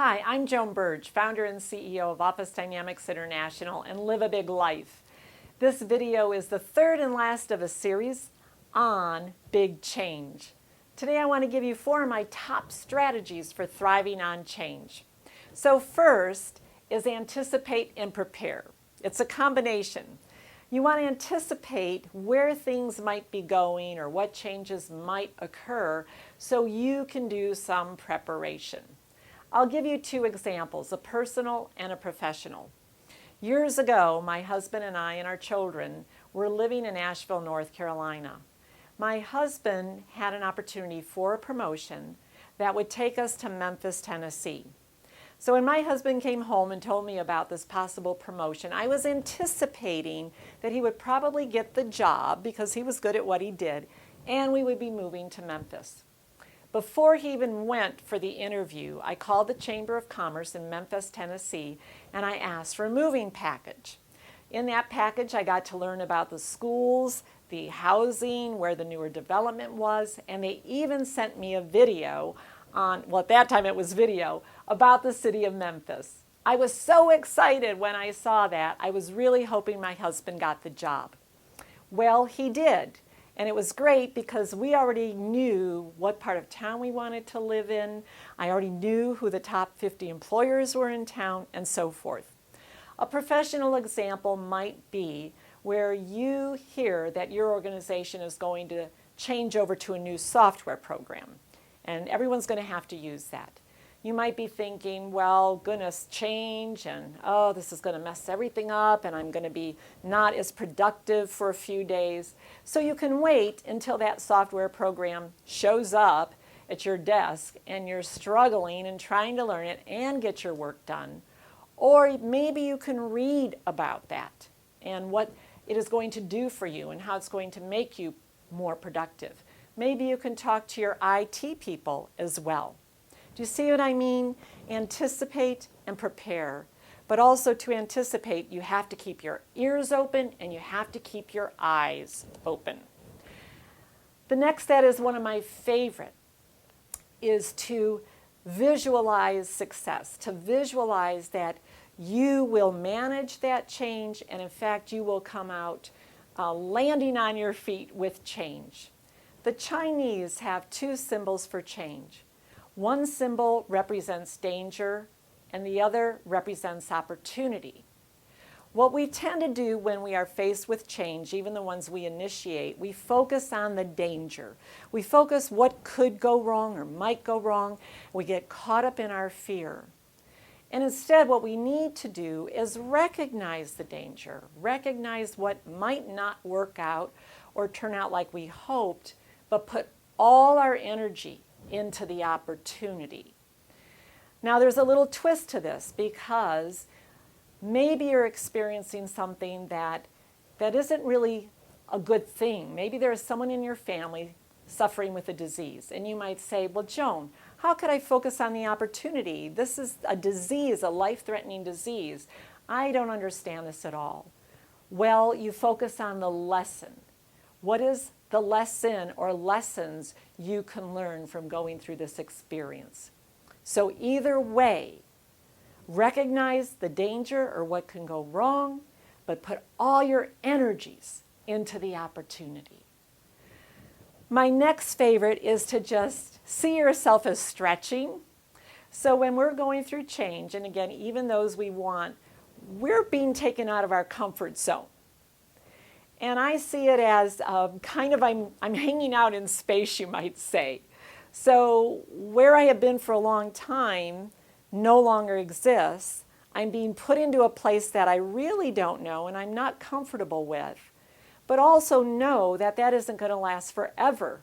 Hi, I'm Joan Burge, founder and CEO of Office Dynamics International and Live a Big Life. This video is the third and last of a series on big change. Today I want to give you 4 of my top strategies for thriving on change. So first is anticipate and prepare. It's a combination. You want to anticipate where things might be going or what changes might occur so you can do some preparation. I'll give you 2 examples, a personal and a professional. Years ago, my husband and I and our children were living in Asheville, North Carolina. My husband had an opportunity for a promotion that would take us to Memphis, Tennessee. So when my husband came home and told me about this possible promotion, I was anticipating that he would probably get the job because he was good at what he did, and we would be moving to Memphis. Before he even went for the interview, I called the Chamber of Commerce in Memphis, Tennessee, and I asked for a moving package. In that package, I got to learn about the schools, the housing, where the newer development was, and they even sent me a video on, well, at that time it was video, about the city of Memphis. I was so excited when I saw that. I was really hoping my husband got the job. Well, he did. And it was great because we already knew what part of town we wanted to live in. I already knew who the top 50 employers were in town and so forth. A professional example might be where you hear that your organization is going to change over to a new software program, and everyone's going to have to use that. You might be thinking, well, goodness, change, and oh, this is going to mess everything up, and I'm going to be not as productive for a few days. So you can wait until that software program shows up at your desk and you're struggling and trying to learn it and get your work done. Or maybe you can read about that and what it is going to do for you and how it's going to make you more productive. Maybe you can talk to your IT people as well. Do you see what I mean? Anticipate and prepare. But also to anticipate, you have to keep your ears open and you have to keep your eyes open. The next that is one of my favorite is to visualize success, to visualize that you will manage that change and in fact you will come out landing on your feet with change. The Chinese have 2 symbols for change. One symbol represents danger and the other represents opportunity. What we tend to do when we are faced with change, even the ones we initiate, we focus on the danger. We focus what could go wrong or might go wrong. We get caught up in our fear. And instead, what we need to do is recognize the danger, recognize what might not work out or turn out like we hoped, but put all our energy into the opportunity. Now there's a little twist to this because maybe you're experiencing something that isn't really a good thing. Maybe there's someone in your family suffering with a disease and you might say, well, Joan, how could I focus on the opportunity? This is a disease, a life-threatening disease. I don't understand this at all. Well, you focus on the lesson. What is the lesson or lessons you can learn from going through this experience? So either way, recognize the danger or what can go wrong, but put all your energies into the opportunity. My next favorite is to just see yourself as stretching. So when we're going through change, and again, even those we want, we're being taken out of our comfort zone. And I see it as I'm hanging out in space, you might say. So where I have been for a long time no longer exists. I'm being put into a place that I really don't know and I'm not comfortable with. But also know that that isn't going to last forever.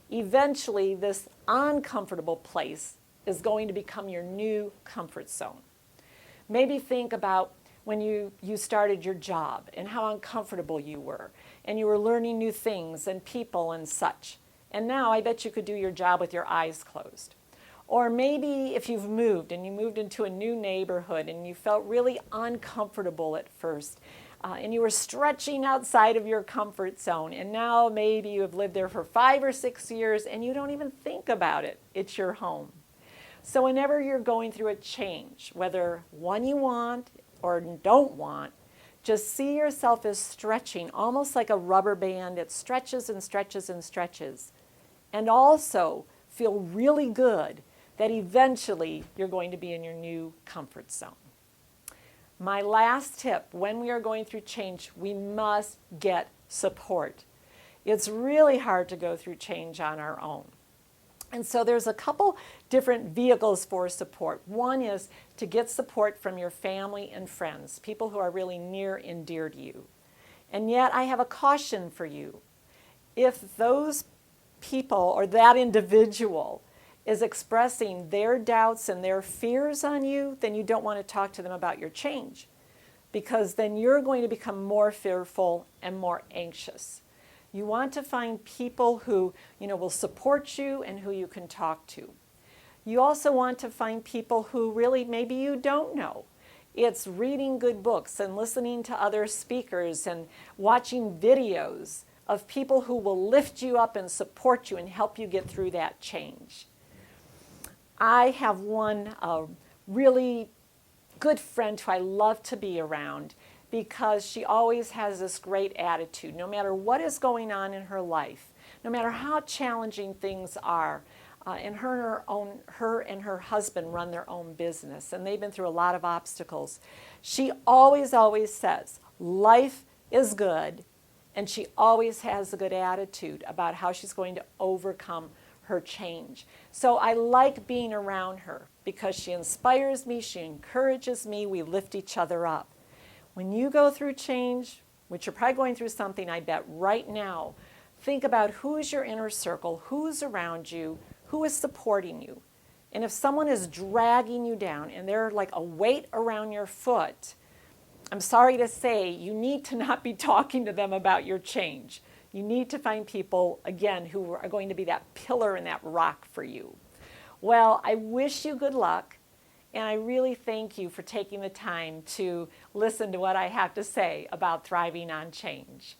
Eventually, this uncomfortable place is going to become your new comfort zone. Maybe think about when you started your job and how uncomfortable you were and you were learning new things and people and such. And now I bet you could do your job with your eyes closed. Or maybe if you've moved and you moved into a new neighborhood and you felt really uncomfortable at first and you were stretching outside of your comfort zone and now maybe you have lived there for 5 or 6 years and you don't even think about it. It's your home. So whenever you're going through a change, whether one you want or don't want, just see yourself as stretching, almost like a rubber band. It stretches and stretches and stretches. And also feel really good that eventually you're going to be in your new comfort zone. My last tip, when we are going through change, we must get support. It's really hard to go through change on our own. And so there's a couple different vehicles for support. One is to get support from your family and friends, people who are really near and dear to you. And yet I have a caution for you. If those people or that individual is expressing their doubts and their fears on you, then you don't want to talk to them about your change, because then you're going to become more fearful and more anxious. You want to find people who, will support you and who you can talk to. You also want to find people who really maybe you don't know. It's reading good books and listening to other speakers and watching videos of people who will lift you up and support you and help you get through that change. I have one really good friend who I love to be around because she always has this great attitude. No matter what is going on in her life, no matter how challenging things are, and her and her husband run their own business, and they've been through a lot of obstacles. She always says, life is good, and she always has a good attitude about how she's going to overcome her change. So I like being around her because she inspires me, she encourages me, we lift each other up. When you go through change, which you're probably going through something, I bet, right now, think about who's your inner circle, who's around you, who is supporting you. And if someone is dragging you down and they're like a weight around your foot, I'm sorry to say, you need to not be talking to them about your change. You need to find people, again, who are going to be that pillar and that rock for you. Well, I wish you good luck, and I really thank you for taking the time to listen to what I have to say about thriving on change.